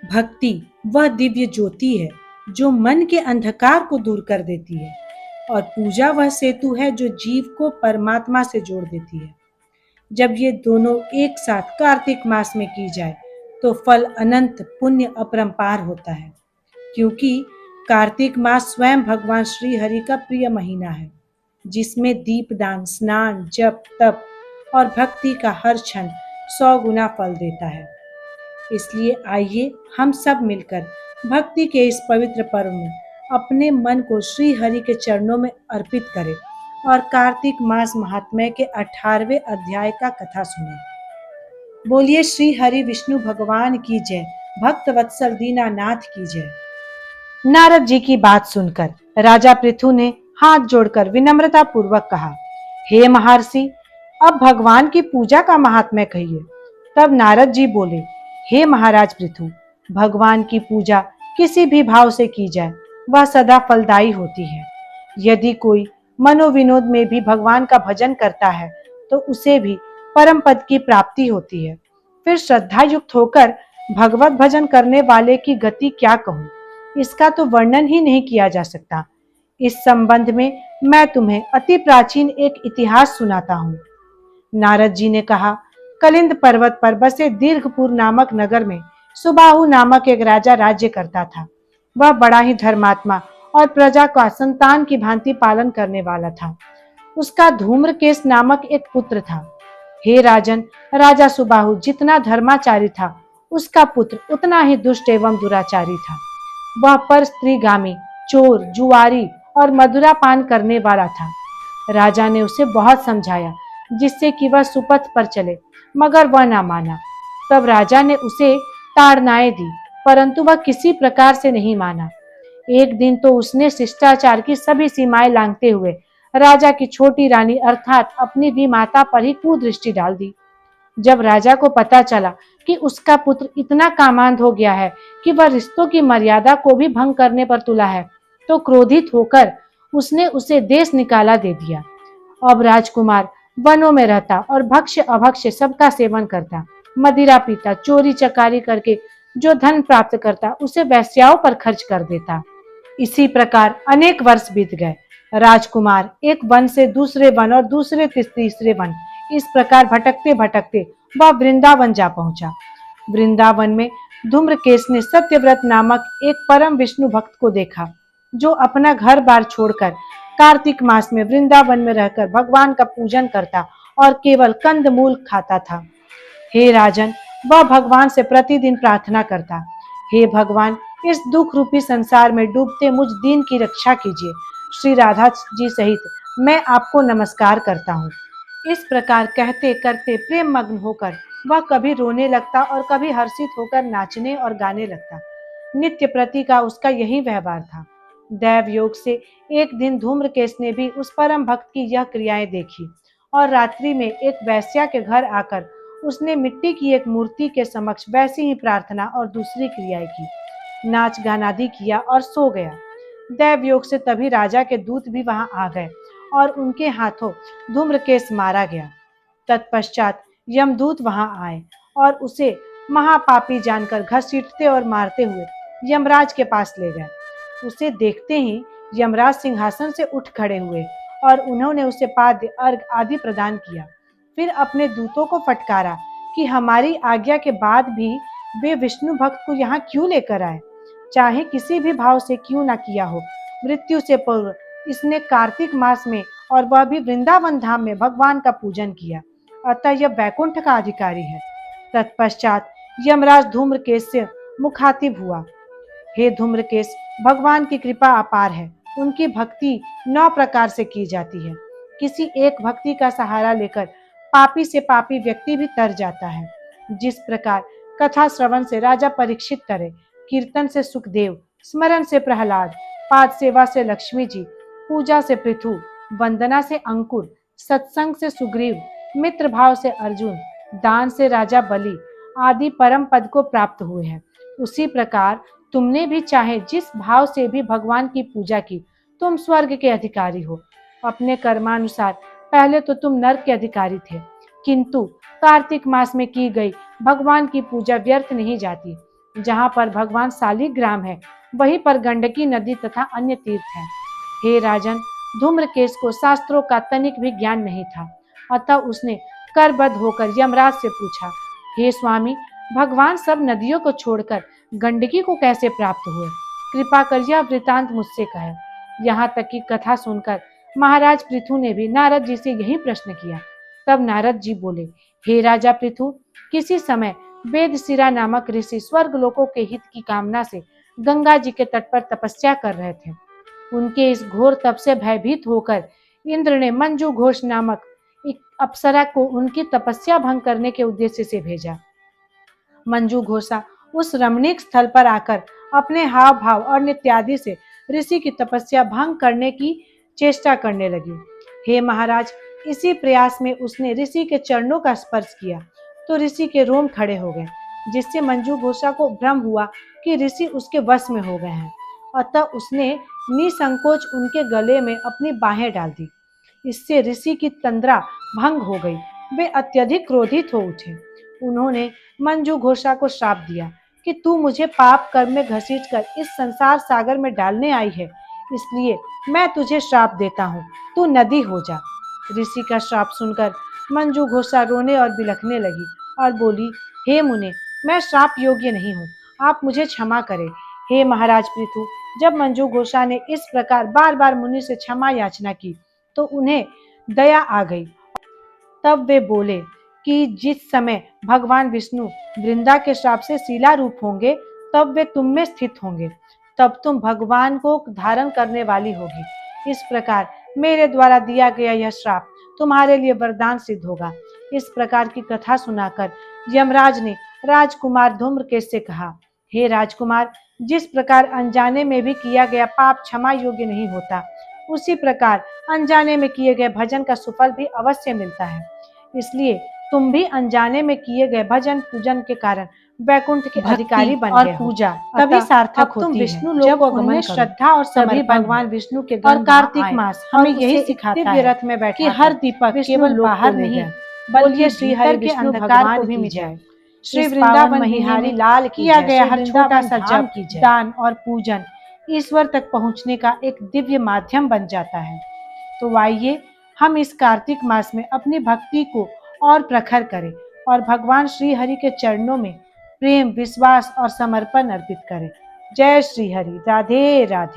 भक्ति वह दिव्य ज्योति है जो मन के अंधकार को दूर कर देती है, और पूजा वह सेतु है जो जीव को परमात्मा से जोड़ देती है। जब ये दोनों एक साथ कार्तिक मास में की जाए तो फल अनंत, पुण्य अपरंपार होता है। क्योंकि कार्तिक मास स्वयं भगवान श्री हरि का प्रिय महीना है, जिसमें दीपदान, स्नान, जप, तप और भक्ति का हर क्षण 100 गुना फल देता है। इसलिए आइए हम सब मिलकर भक्ति के इस पवित्र पर्व में अपने मन को श्री हरि के चरणों में अर्पित करें और कार्तिक मास महात्म्य के 18वें अध्याय का कथा सुनें। बोलिए श्री हरि विष्णु भगवान की जय, भक्त वत्सल दीनानाथ की जय। नारद जी की बात सुनकर राजा पृथु ने हाथ जोड़कर विनम्रता पूर्वक कहा, हे महर्षि, अब भगवान की पूजा का महात्म्य कहिए। तब नारद जी बोले, हे महाराज पृथु, भगवान की पूजा किसी भी भाव से की जाए वह सदा फलदायी होती है। यदि कोई मनोविनोद में भी भगवान का भजन करता है तो उसे भी परम पद की प्राप्ति होती है। फिर श्रद्धा युक्त होकर भगवत भजन करने वाले की गति क्या कहूँ, इसका तो वर्णन ही नहीं किया जा सकता। इस संबंध में मैं तुम्हें अति प्राचीन एक इतिहास सुनाता हूँ। नारद जी ने कहा, कलिंद पर्वत पर बसे दीर्घपुर नामक नगर में सुबाहु नामक एक राजा राज्य करता था। वह बड़ा ही धर्मात्मा और प्रजा का संतान की भांति पालन करने वाला था। उसका धूम्रकेश नामक एक पुत्र था। हे राजन, राजा सुबाहु जितना धर्माचारी था, उसका पुत्र उतना ही दुष्ट एवं दुराचारी था। वह पर स्त्रीगामी, चोर, जुआरी और मदिरा पान करने वाला था। राजा ने उसे बहुत समझाया जिससे कि वह सुपथ पर चले, मगर वह ना माना। तब राजा ने उसे ताड़नाएं दी, परंतु वह किसी प्रकार से नहीं माना। एक दिन तो उसने शिष्टाचार की सभी सीमाएं लांघते हुए राजा की छोटी रानी अर्थात अपनी भी माता पर ही कुदृष्टि डाल दी। जब राजा को पता चला कि उसका पुत्र इतना कामांध हो गया है कि वह रिश्तों की मर्यादा को भी भंग करने पर तुला है, तो क्रोधित होकर उसने उसे देश निकाला दे दिया। अब राजकुमार वनों में रहता और भक्ष्य अभक्ष्य सबका सेवन करता, मदिरा पीता, चोरी चकारी करके जो धन प्राप्त करता उसे वेश्याओं पर खर्च कर देता। इसी प्रकार अनेक वर्ष बीत गए। राजकुमार एक वन से दूसरे वन और दूसरे तीसरे वन, इस प्रकार भटकते भटकते वह वृंदावन जा पहुंचा। वृंदावन में धूम्रकेश ने सत्यव्रत नामक एक परम विष्णु भक्त को देखा, जो अपना घर बार छोड़कर कार्तिक मास में वृंदावन में रहकर भगवान का पूजन करता और केवल कंदमूल खाता था। हे राजन, वह भगवान से प्रतिदिन प्रार्थना करता, हे भगवान, इस दुख रूपी संसार में डूबते मुझ दीन की रक्षा कीजिए। श्री राधा जी सहित मैं आपको नमस्कार करता हूँ। इस प्रकार कहते करते प्रेम मग्न होकर वह कभी रोने लगता और कभी हर्षित होकर नाचने और गाने लगता। नित्य प्रति का उसका यही व्यवहार था। दैव योग से एक दिन धूम्रकेश ने भी उस परम भक्त की यह क्रियाएं देखी और रात्रि में एक वैश्या के घर आकर उसने मिट्टी की एक मूर्ति के समक्ष वैसी ही प्रार्थना और दूसरी क्रियाएं की, नाच गाना आदि किया और सो गया। दैव योग से तभी राजा के दूत भी वहां आ गए और उनके हाथों धूम्रकेश मारा गया। तत्पश्चात यमदूत वहां आए और उसे महापापी जानकर घसीटते और मारते हुए यमराज के पास ले गए। उसे देखते ही यमराज सिंहासन से उठ खड़े हुए और उन्होंने उसे पाद्य, अर्घ आदि प्रदान किया। फिर अपने दूतों को फटकारा कि हमारी आज्ञा के बाद भी वे विष्णु भक्त को यहाँ क्यों लेकर आए, चाहे किसी भी भाव से क्यों ना किया हो। मृत्यु से पूर्व इसने कार्तिक मास में और वह भी वृंदावन धाम में भगवान का पूजन किया, अतः यह वैकुंठ का अधिकारी है। तत्पश्चात यमराज धूम्रकेश से मुखातिब हुआ, हे धूम्रकेश, भगवान की कृपा अपार है। उनकी भक्ति 9 प्रकार से की जाती है। किसी एक भक्ति का सहारा लेकर पापी से पापी व्यक्ति भी तर जाता है। जिस प्रकार कथा श्रवण से राजा परीक्षित करे, कीर्तन से सुखदेव, स्मरण से प्रहलाद, पाद सेवा से लक्ष्मी जी, पूजा से पृथु, वंदना से अंकुर, सत्संग से सुग्रीव, मित्र भाव से अर्जुन, दान से राजा बलि आदि परम पद को प्राप्त हुए हैं। उसी प्रकार तुमने भी चाहे जिस भाव से भी भगवान की पूजा की, तुम स्वर्ग के अधिकारी हो। अपने कर्मानुसार पहले तो तुम नरक के अधिकारी थे, किंतु कार्तिक मास में की गई भगवान की पूजा व्यर्थ नहीं जाती। जहाँ पर भगवान शालिग्राम है, वहीं पर गंडकी नदी तथा अन्य तीर्थ हैं। हे राजन, धूम्रकेश को शास्त्रों का तनिक भी ज्ञान नहीं था, अतः उसने करबद्ध होकर यमराज से पूछा, हे स्वामी, भगवान सब नदियों को छोड़कर गंडकी को कैसे प्राप्त हुए? कृपा कर यह वृतांत मुझसे कहे। यहाँ तक कि कथा सुनकर महाराज पृथु ने भी नारद जी से यही प्रश्न किया। तब नारद जी बोले, हे राजा पृथु, किसी समय वेदशिरा नामक ऋषि स्वर्ग लोकों के हित की कामना से गंगा जी के तट पर तपस्या कर रहे थे। उनके इस घोर तप से भयभीत होकर इंद्र ने मंजू घोष नामक एक अप्सरा को उनकी तपस्या भंग करने के उद्देश्य से भेजा। मंजू घोषा उस रमणीक स्थल पर आकर अपने हाव भाव और नित्यादि से ऋषि की तपस्या भंग करने की चेष्टा करने लगी। हे महाराज, इसी प्रयास में उसने ऋषि के चरणों का स्पर्श किया तो ऋषि के रोम खड़े हो गए, जिससे मंजू घोषा को भ्रम हुआ कि ऋषि उसके वश में हो गए हैं। अतः उसने निसंकोच उनके गले में अपनी बाहें डाल दी। इससे ऋषि की तंद्रा भंग हो गई। वे अत्यधिक क्रोधित हो उठे। उन्होंने मंजू घोषा को श्राप दिया कि तू मुझे पाप कर्म में घसीटकर इस संसार सागर में डालने आई है, इसलिए मैं तुझे श्राप देता हूँ, तू नदी हो जा। ऋषि का श्राप सुनकर मंजू घोषा रोने और बिलखने लगी और बोली, हे मुने, मैं श्राप योग्य नहीं हूँ, आप मुझे क्षमा करें। हे महाराज पृथु, जब मंजू घोषा ने इस प्रकार बार बार मुनि से क्षमा याचना की तो उन्हें दया आ गई। तब वे बोले कि जिस समय भगवान विष्णु वृंदा के श्राप से शिला रूप होंगे, तब वे तुम में स्थित होंगे, तब तुम भगवान को धारण करने वाली होगी। इस प्रकार मेरे द्वारा दिया गया यह श्राप तुम्हारे लिए वरदान सिद्ध होगा। इस प्रकार की कथा सुनाकर यमराज ने राजकुमार धूम्रकेश से कहा, हे राजकुमार, जिस प्रकार अनजाने में भी किया गया पाप क्षमा योग्य नहीं होता, उसी प्रकार अनजाने में किए गए भजन का सुफल भी अवश्य मिलता है। इसलिए तुम भी अनजाने में किए गए भजन पूजन के कारण वैकुंठ के अधिकारी बन गए हो। पूजा तभी सार्थक होती है विष्णु लोक को उनमें श्रद्धा और सभी भगवान विष्णु के और कार्तिक मास हमें यही सिखाता है रथ में बैठे हर दीपक केवल बाहर नहीं बल्कि श्री हरि के अंधकार को भी मिटाए। श्री वृंदावन महिहारी लाल किया गया हर छोटा सा जप, दान और पूजन ईश्वर तक पहुंचने का एक दिव्य माध्यम बन जाता है। तो आइए हम इस कार्तिक मास में अपनी भक्ति को और प्रखर करें और भगवान श्री हरि के चरणों में प्रेम, विश्वास और समर्पण अर्पित करें। जय श्री हरि। राधे राधे।